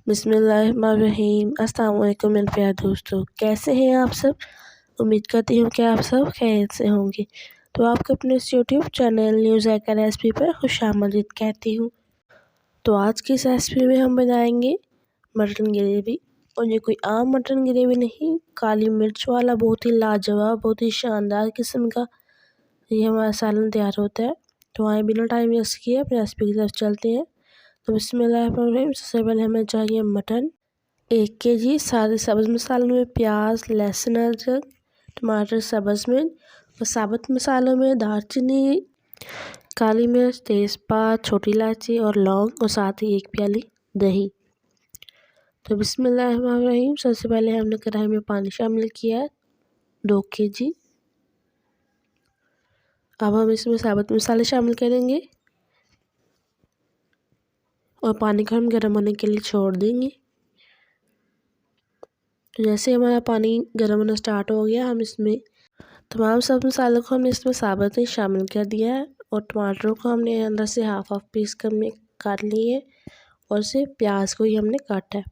बिस्मिल्लाहिर्रहमानिर्रहीम। अस्सलाम वालेकुम मेरे प्यारे दोस्तों, कैसे हैं आप सब। उम्मीद करती हूँ कि आप सब खैरियत से होंगे। तो आपको अपने इस यूट्यूब चैनल न्यूज़ जायका रेसिपी पर खुशामदीद कहती हूँ। तो आज की इस रेसिपी में हम बनाएंगे मटन ग्रेवी। और ये कोई आम मटन ग्रेवी नहीं, काली मिर्च वाला बहुत ही लाजवाब, बहुत ही शानदार किस्म का ये हमारा सालन तैयार होता है। तो आए बिना टाइम वेस्ट किए अपनी रेसिपी की तरफ चलते हैं। तो बिस्मिल्लाहिर्रहमानिर्रहीम। सबसे पहले हमें चाहिए मटन 1 kg। सारे सब्ज़ मसालों में प्याज, लहसुन, अदरक, टमाटर, सब्ज़ मिर्च और साबुत मसालों में दालचीनी, काली मिर्च, तेज़पात, छोटी इलायची और लौंग और साथ ही 1 प्याली दही। तो बिस्मिल्लाहिर्रहमानिर्रहीम। सबसे पहले हमने कढ़ाई में पानी शामिल किया है 2 kg। अब हम इसमें साबुत मसाले शामिल करेंगे और पानी को हम गर्म होने के लिए छोड़ देंगे। तो जैसे हमारा पानी गर्म होना स्टार्ट हो गया, हम इसमें तमाम सब मसालों को हमने इसमें साबुत ही शामिल कर दिया है और टमाटरों को हमने अंदर से हाफ पीस कर में काट लिए है और सिर्फ प्याज को ही हमने काटा है।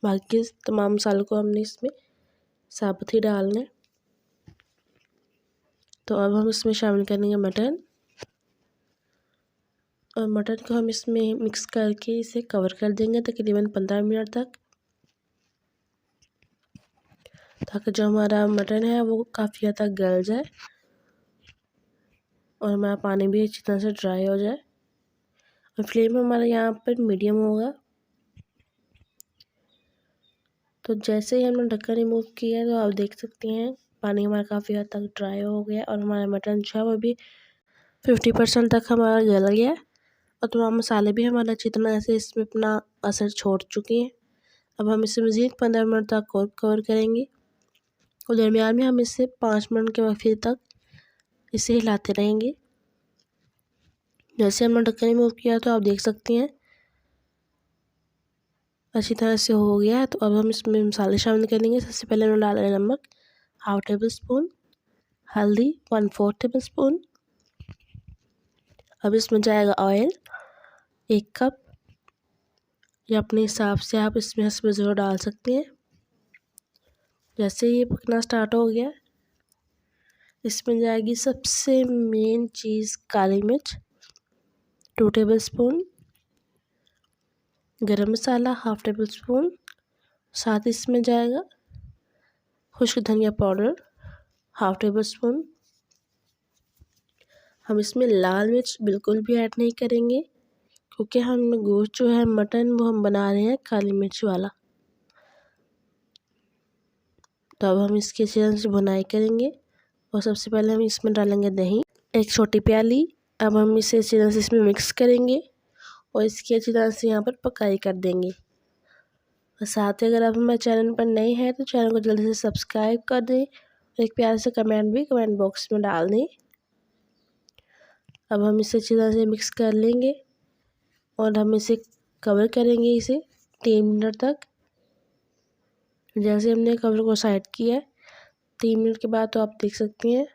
बाकी तमाम मसालों को हमने इसमें साबुत ही डालना है। तो अब हम इसमें शामिल करेंगे मटन और मटन को हम इसमें मिक्स करके इसे कवर कर देंगे तकरीबन 15 मिनट तक, ताकि जो हमारा मटन है वो काफ़ी हद तक गल जाए और हमारा पानी भी अच्छी तरह से ड्राई हो जाए। और फ्लेम हमारा यहाँ पर मीडियम होगा। तो जैसे ही हमने ढक्कन रिमूव किया तो आप देख सकते हैं पानी हमारा काफ़ी हद तक ड्राई हो गया और हमारा मटन जो है वो भी 50% तक हमारा गल गया और तमाम मसाले भी हमारा अच्छी तरह से इसमें अपना असर छोड़ चुके हैं। अब हम इसे मज़ीद 15 मिनट तक और कवर करेंगे और दरमियान में हम इसे 5 मिनट के वक्त तक इसे हिलाते रहेंगे। जैसे हमने ढक्कन रिमूव किया तो आप देख सकते हैं अच्छी तरह से हो गया है। तो अब हम इसमें मसाले शामिल करेंगे। सबसे पहले हमने डाला है नमक 1/2 टेबल स्पून, हल्दी 1/4 टेबल स्पून। अब इसमें जाएगा ऑयल 1 कप, या अपने हिसाब से आप इसमें ज़रूर डाल सकते हैं। जैसे ये पकना स्टार्ट हो गया, इसमें जाएगी सबसे मेन चीज़ काली मिर्च 2 टेबल स्पून, गरम मसाला 1/2 टेबल स्पून, साथ ही इसमें जाएगा खुश्क धनिया पाउडर 1/2 टेबल स्पून। हम इसमें लाल मिर्च बिल्कुल भी ऐड नहीं करेंगे क्योंकि हम गोश्त जो है मटन वो हम बना रहे हैं काली मिर्च वाला। तो अब हम इसकी अच्छी तरह से भुनाई करेंगे और सबसे पहले हम इसमें डालेंगे दही 1 छोटी प्याली। अब हम इसे अच्छी तरह से इसमें मिक्स करेंगे और इसकी अच्छी तरह से यहाँ पर पकाई कर देंगे। और साथ ही अगर आप हमारे चैनल पर नए हैं तो चैनल को जल्दी से सब्सक्राइब कर दें और एक प्यार से कमेंट भी कमेंट बॉक्स में डाल दें। अब हम इसे अच्छी तरह से मिक्स कर लेंगे और हम इसे कवर करेंगे इसे 3 मिनट तक। जैसे हमने कवर को साइड किया है 3 मिनट के बाद तो आप देख सकते हैं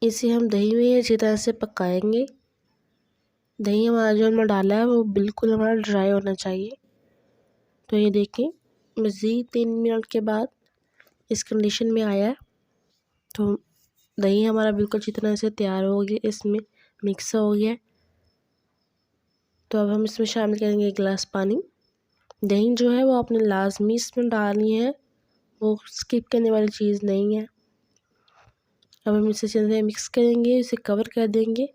इसे हम दही में अच्छी तरह से पकाएंगे। दही हमारा जो हमने डाला है वो बिल्कुल हमारा ड्राई होना चाहिए। तो ये देखें मज़ीद 3 मिनट के बाद इस कंडीशन में आया है। तो दही हमारा बिल्कुल अच्छी तरह से तैयार हो गया, इसमें मिक्स हो गया। तो अब हम इसमें शामिल करेंगे 1 गिलास पानी। दही जो है वो आपने लाजमी इसमें डालनी है, वो स्किप करने वाली चीज़ नहीं है। अब हम इसे अच्छे से मिक्स करेंगे, इसे कवर कर देंगे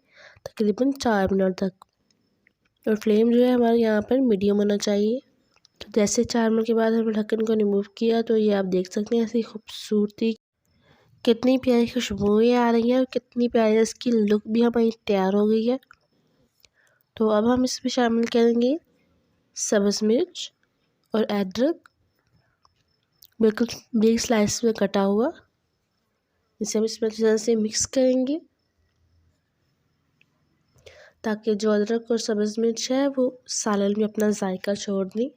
तकरीबन 4 मिनट तक और फ्लेम जो है हमारे यहाँ पर मीडियम होना चाहिए। तो जैसे 4 मिनट के बाद हमने ढक्कन को रिमूव किया तो ये आप देख सकते हैं ऐसी खूबसूरती, कितनी प्यारी खुशबुएं आ रही हैं और कितनी प्यारी इसकी लुक भी हमारी तैयार हो गई है। तो अब हम इसमें शामिल करेंगे सब्ज़ मिर्च और अदरक बिल्कुल बिग स्लाइस में कटा हुआ। इसे हम इसमें अच्छी तरह से मिक्स करेंगे ताकि जो अदरक और सब्ज़ मिर्च है वो सालन में अपना जायका छोड़ दें।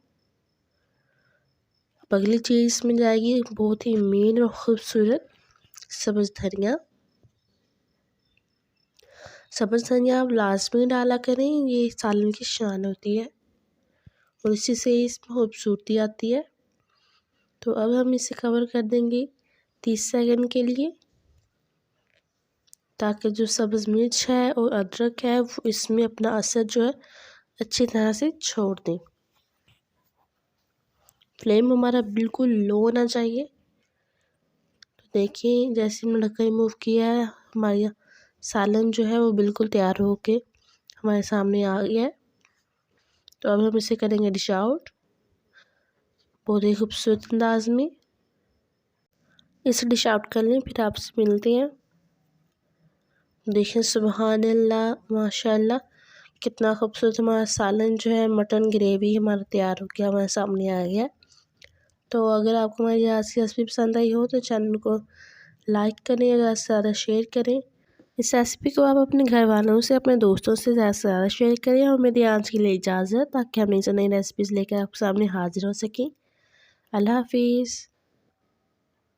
अब अगली चीज़ इसमें जाएगी बहुत ही मेन और ख़ूबसूरत सब्ज़ धनिया। सब्ज़ धनिया आप लास्ट में डाला करें, ये सालन की शान होती है और इसी से इसमें खूबसूरती आती है। तो अब हम इसे कवर कर देंगे 30 सेकंड के लिए, ताकि जो सब्ज़ मिर्च है और अदरक है वो इसमें अपना असर जो है अच्छी तरह से छोड़ दें। फ्लेम हमारा बिल्कुल लो होना चाहिए। तो देखिए जैसे मैंने ढक्कन रिमूव किया है, हमारा सालन जो है वो बिल्कुल तैयार होके हमारे सामने आ गया है। तो अब हम इसे करेंगे डिश आउट बहुत ही खूबसूरत अंदाज में। इसे डिश आउट कर लें, फिर आपसे मिलते हैं। देखें सुबहान अल्लाह, माशाल्लाह, कितना खूबसूरत हमारा सालन जो है, मटन ग्रेवी हमारा तैयार हो गया, हमारे सामने आ गया। तो अगर आपको हमारी आज की रेसिपी पसंद आई हो तो चैनल को लाइक करें, ज़्यादा से ज़्यादा शेयर करें। इस रेसिपी को आप अपने घर वालों से, अपने दोस्तों से ज़्यादा शेयर करें। और मेरी आज के लिए इजाज़त, ताकि हम नई रेसिपीज़ लेकर आपके सामने हाजिर हो सकें। अल्लाह हाफिज़।